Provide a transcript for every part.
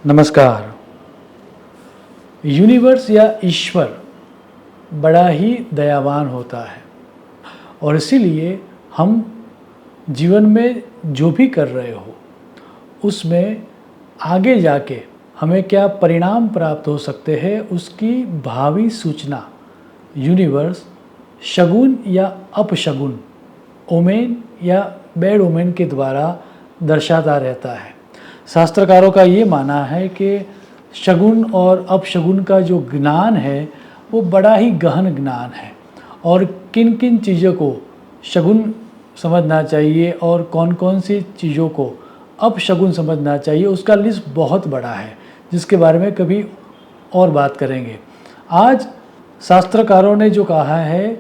नमस्कार। यूनिवर्स या ईश्वर बड़ा ही दयावान होता है और इसीलिए हम जीवन में जो भी कर रहे हो उसमें आगे जाके हमें क्या परिणाम प्राप्त हो सकते हैं उसकी भावी सूचना यूनिवर्स शगुन या अपशगुन, ओमेन या बैड ओमेन के द्वारा दर्शाता रहता है। शास्त्रकारों का ये मानना है कि शगुन और अपशगुन का जो ज्ञान है वो बड़ा ही गहन ज्ञान है और किन किन चीज़ों को शगुन समझना चाहिए और कौन कौन सी चीज़ों को अपशगुन समझना चाहिए उसका लिस्ट बहुत बड़ा है, जिसके बारे में कभी और बात करेंगे। आज शास्त्रकारों ने जो कहा है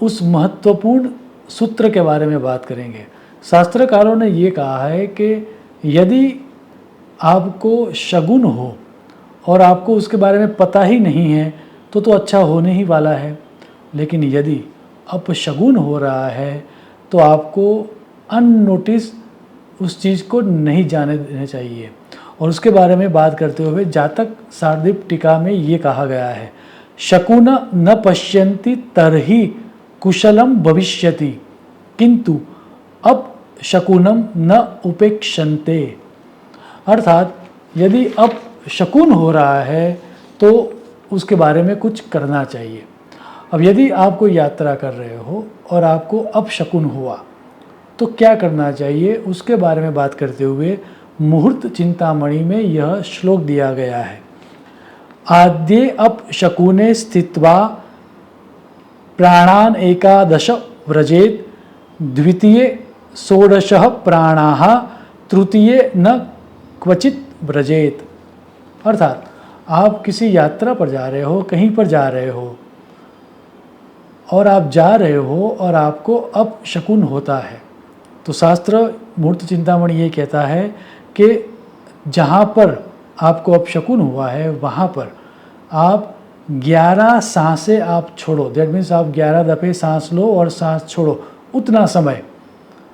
उस महत्वपूर्ण सूत्र के बारे में बात करेंगे। शास्त्रकारों ने ये कहा है कि यदि आपको शगुन हो और आपको उसके बारे में पता ही नहीं है तो अच्छा होने ही वाला है, लेकिन यदि अपशगुन हो रहा है तो आपको अननोटिस उस चीज़ को नहीं जाने देना चाहिए। और उसके बारे में बात करते हुए जातक शार्दीप टीका में ये कहा गया है, शकुन न पश्यन्ति तरहि कुशलम भविष्यति किंतु अपशकुनम न उपेक्षन्ते। अर्थात यदि अपशकुन हो रहा है तो उसके बारे में कुछ करना चाहिए। अब यदि आप कोई यात्रा कर रहे हो और आपको अपशकुन हुआ तो क्या करना चाहिए उसके बारे में बात करते हुए मुहूर्त चिंतामणि में यह श्लोक दिया गया है। आद्ये अपशकुने स्थित्वा प्राणान एकादश व्रजेत, द्वितीये षोडशः प्राणाः, तृतीये न क्वचित व्रजेत। अर्थात आप किसी यात्रा पर जा रहे हो, कहीं पर जा रहे हो और आप जा रहे हो और आपको अपशकुन होता है तो शास्त्र मूर्त चिंतामणि ये कहता है कि जहाँ पर आपको अपशकुन हुआ है वहाँ पर आप 11 सांसें आप छोड़ो। दैट मीन्स आप 11 दफ़े सांस लो और सांस छोड़ो, उतना समय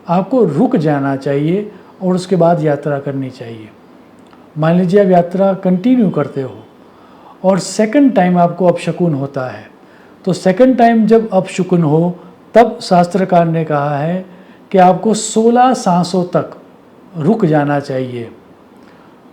आपको रुक जाना चाहिए और उसके बाद यात्रा करनी चाहिए। मान लीजिए आप यात्रा कंटिन्यू करते हो और सेकंड टाइम आपको अपशकुन होता है तो सेकंड टाइम जब अपशकुन हो तब शास्त्रकार ने कहा है कि आपको 16 सांसों तक रुक जाना चाहिए।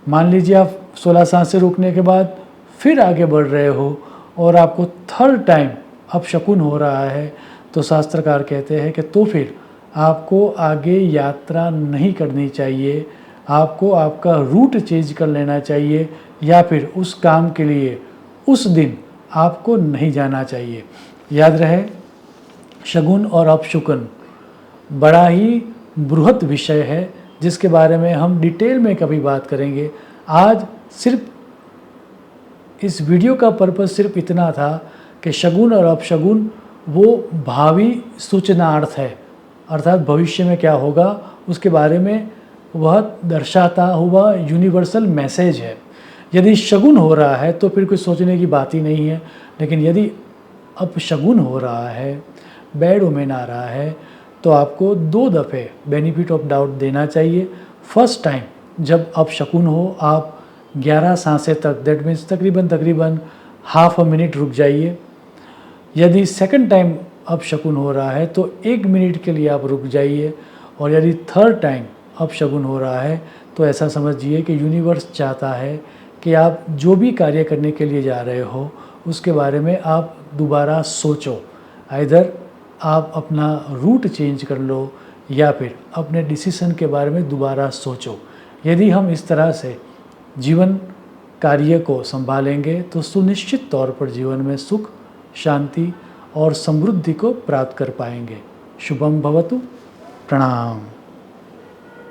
मान लीजिए आप 16 सांसें रुकने के बाद फिर आगे बढ़ रहे हो और आपको थर्ड टाइम अपशकुन हो रहा है तो शास्त्रकार कहते हैं कि तो फिर आपको आगे यात्रा नहीं करनी चाहिए, आपको आपका रूट चेंज कर लेना चाहिए या फिर उस काम के लिए उस दिन आपको नहीं जाना चाहिए। याद रहे, शगुन और अपशकुन बड़ा ही बृहत विषय है जिसके बारे में हम डिटेल में कभी बात करेंगे। आज सिर्फ इस वीडियो का पर्पस सिर्फ इतना था कि शगुन और अपशगुन वो भावी सूचनार्थ है, अर्थात भविष्य में क्या होगा उसके बारे में वह दर्शाता हुआ यूनिवर्सल मैसेज है। यदि शगुन हो रहा है तो फिर कुछ सोचने की बात ही नहीं है, लेकिन यदि अपशगुन हो रहा है, बैड ओमेन आ रहा है तो आपको 2 दफ़े बेनिफिट ऑफ डाउट देना चाहिए। फर्स्ट टाइम जब अपशकुन हो आप 11 सांसें तक, दैट मीन्स तकरीबन हाफ अ मिनट रुक जाइए। यदि सेकंड टाइम अपशकुन हो रहा है तो 1 मिनट के लिए आप रुक जाइए और यदि थर्ड टाइम अपशकुन हो रहा है तो ऐसा समझिए कि यूनिवर्स चाहता है कि आप जो भी कार्य करने के लिए जा रहे हो उसके बारे में आप दोबारा सोचो। आइदर आप अपना रूट चेंज कर लो या फिर अपने डिसीजन के बारे में दोबारा सोचो। यदि हम इस तरह से जीवन कार्य को संभालेंगे तो सुनिश्चित तौर पर जीवन में सुख, शांति और समृद्धि को प्राप्त कर पाएंगे। शुभम भवतु। प्रणाम।